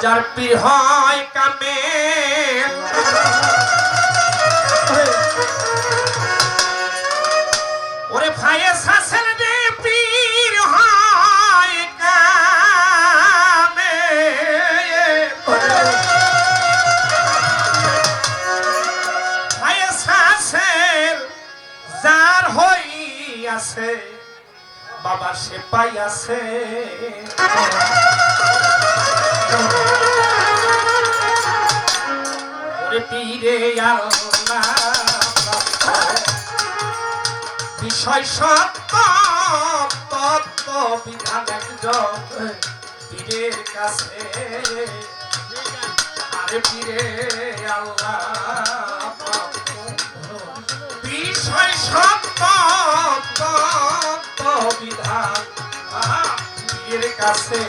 যার পীর হয় কামেল ওরে ফায়েজ হাসান রে পীর হয় কামেল ফায়েজ হাসান যার হইয়াছে বাবা সে পাইয়াছে ওরে পীরে আল্লাহ বিষয় সত্য তত্ত্ব বিধান একজন পীরের কাছে আরে পীরে আল্লাহ বিষয় সত্য তত্ত্ব বিধান পীরের কাছে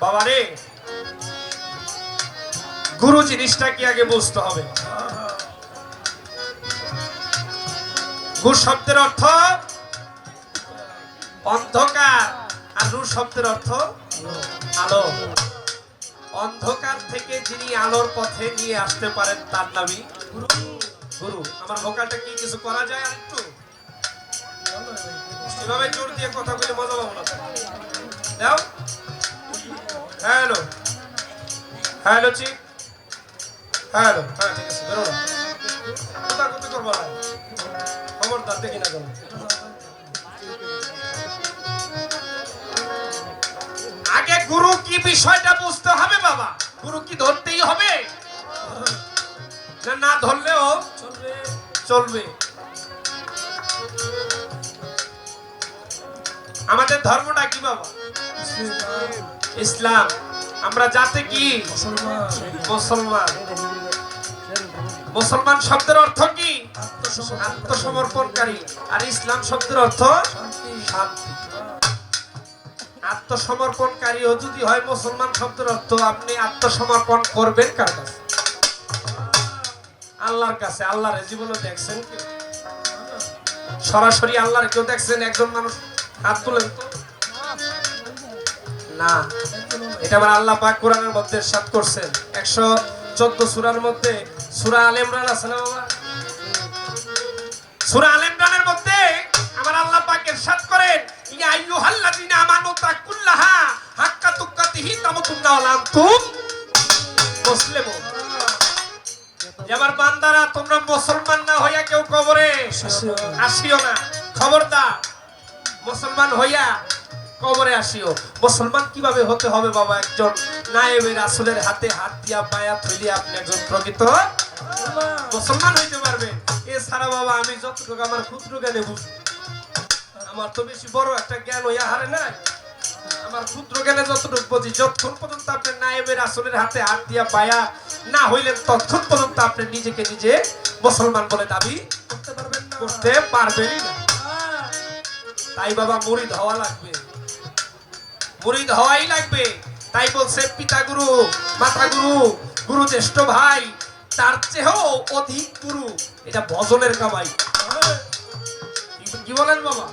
বাবারে গুরু জিনিসটা কি আগে বুঝতে হবে। গুরু শব্দের অর্থ অন্ধকার আর নূর শব্দের অর্থ আলো। অন্ধকার থেকে যিনি আলোর পথে নিয়ে আসতে পারেন তার নামই গুরু। আমার ভোকালটা কি কিছু করা যায় আর একটু এভাবে জোর দিয়ে কথা বলে মজা পাবো না। দাও হ্যালো হ্যালো চিক হ্যালো হ্যাঁ ঠিক আছে বেরো না কোথা করবো না খবরদার দেখি না কোনো। আগে গুরু কি বিষয়টা বুঝতে হবে বাবা। গুরু কি ধরতেই হবে না না ধরলেও চলবে। আমাদের ধর্মটা কি বাবা? ইসলাম। আমরা জাতে কি? মুসলমান। মুসলমান শব্দের অর্থ কি? আত্মসমর্পণকারী। আর ইসলাম শব্দের অর্থ শান্তি। আত্মসমর্পণকারীও যদি হয় মুসলমান শব্দের অর্থ, আপনি আত্মসমর্পণ করবেন কার কাছে? আল্লাহর কাছে। আল্লাহর জীবনে দেখছেন কি সরাসরি? আল্লাহর কেউ দেখছেন? একজন মানুষ হাত তুলেন তো না। এটা আবার আল্লাহ পাক কোরআনের মধ্যে ইরশাদ করছেন 114 সূরার মধ্যে। সূরা আলে ইমরান আছে না বাবা? সূরা আলে ইমরানের মধ্যে আমার আল্লাহ পাক ইরশাদ করেন ইয়া আইয়ুহাল্লাযিনা আমানু তাকুল্লাহা হাক্কা তুকাতিহি তামুতুন্না ওয়া আনতুম মুসলিমুন। আমার বান্দারা তোমরা মুসলমান না হইয়া কেউ কবরে আসিও না। খবরদার মুসলমান হইয়া কবরে আসিও। মুসলমান কিভাবে হতে হবে বাবা? একজন নায়েবে রাসূলের হাতে হাত দিয়া বায়াত হইলে আপনি একজন প্রকৃত মুসলমান হইতে পারবেন। এছাড়া বাবা আমি যতটুকু আমার ক্ষুদ্র জ্ঞানে বুঝি, আমার তো বেশি বড় একটা জ্ঞান হইয়া হারে নাই। আমার ক্ষুদ্র জ্ঞানে যতটুকু বুঝি, যতক্ষণ পর্যন্ত আপনি নায়েবে রাসূলের হাতে হাত দিয়া বায়াত না হইলেন ততক্ষণ পর্যন্ত আপনি নিজেকে নিজে মুসলমান বলে দাবি করতে পারবেনই না। তাই বাবা মুরিদ হওয়া লাগবে, মুরিদ হওয়াই লাগবে। তাই বলছে পিতা গুরু, মাতা গুরু, গুরু জ্যেষ্ঠ ভাই, তার চেয়েও অধিক গুরু। এটা ভজনের কামাই। কি বলেন বাবা?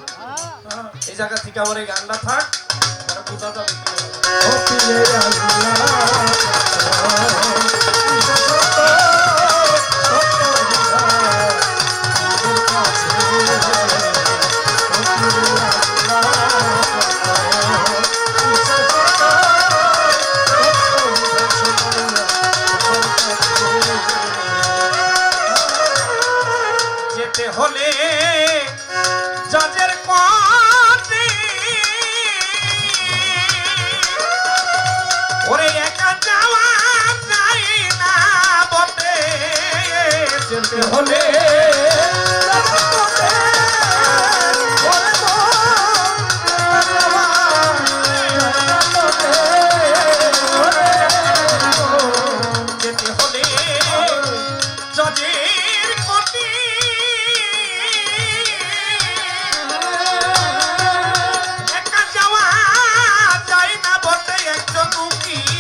এই জায়গা থেকে আমার এই গানটা থাক, বোঝা যাবে। যেতে হলে জজের কোর্টে ওরে একা যাওয়া যায় না বটে। যেতে হলে যেতে হলে জজের কোটি একা যাওয়া যায় না বটে একজন উকিল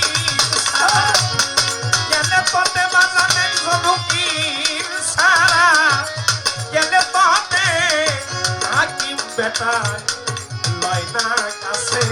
গেলে ততে বাজান একজন উকিল সারা গেলে ততে হাকিম বেটা লয় না কাছে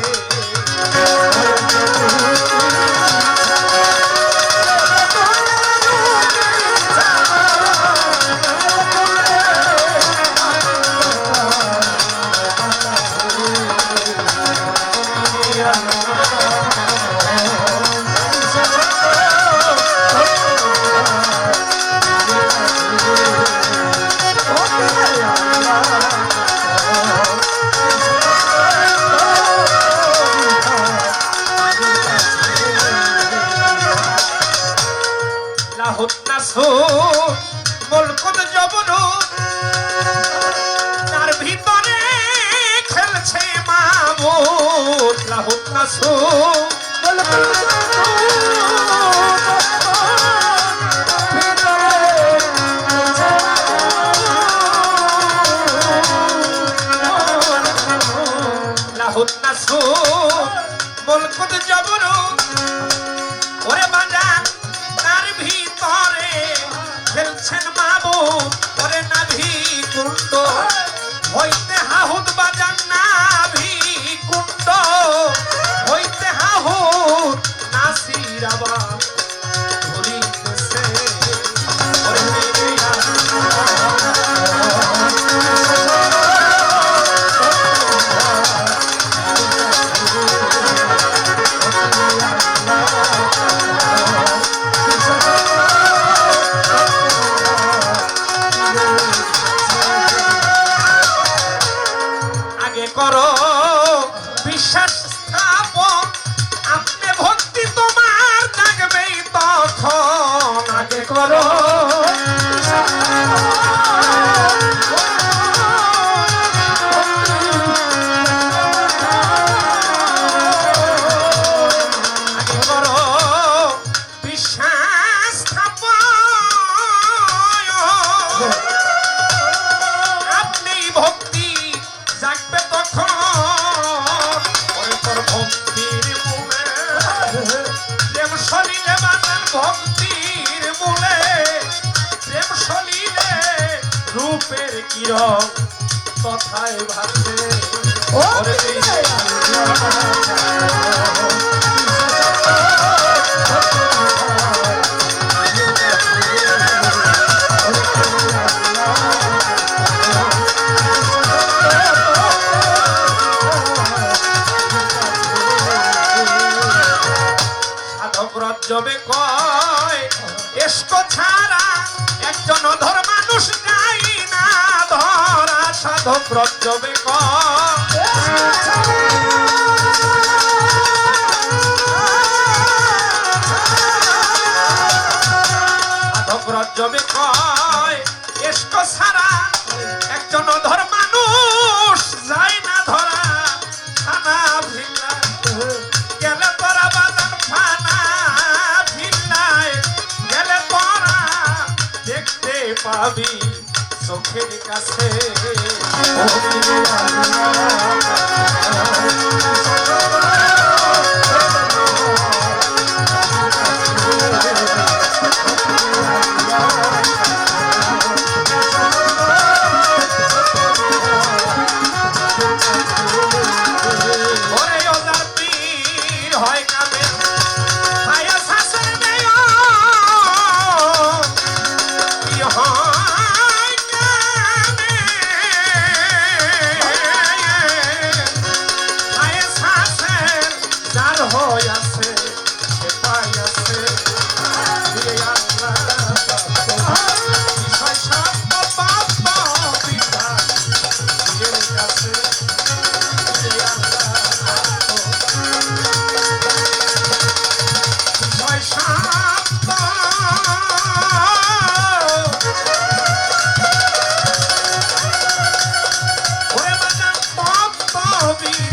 মুলকুদ জবরুদ তার ভিতরে খেলছে মাবুদ লাহুত নাসুদ লাহুত নাসুদ মুলকুদ জবরুদ ওরে বাজান তার ভিতরে খেলছেন মাবুদ ওরে নাভি কুণ্ড হইতে হাহুদ বাজান নাভি কুণ্ড হইতে হাহুদ নাসির আবার ধরিতেছে করো বিশ্বাস স্থাপন আপনি ভক্তি তোমার জাগবেই তখন আগে করো আগে করো বিশ্বাস স্থাপন আপনি ভক্তি জাগবে তখন ভক্তির মূলে প্রেম সলিলে বাজান ভক্তির মূলে প্রেম সলিলে রূপের কিরণ তথায় ভাসে জবে কয় এসকো ছাড়া একজন অধর মানুষ যাই না ধরা সাধক রজ্জবে কয় সাধক রজ্জবে কয় এসকো ছাড়া একজন অধর মানুষ যাই না ধরা খানা ভিলা গেলে তোরা বাজান ফানা দেখতে পাবি চোখের কাছে হয় কামে হায়া শাসন নেয় হয় কামে হায়া শাসন নবীর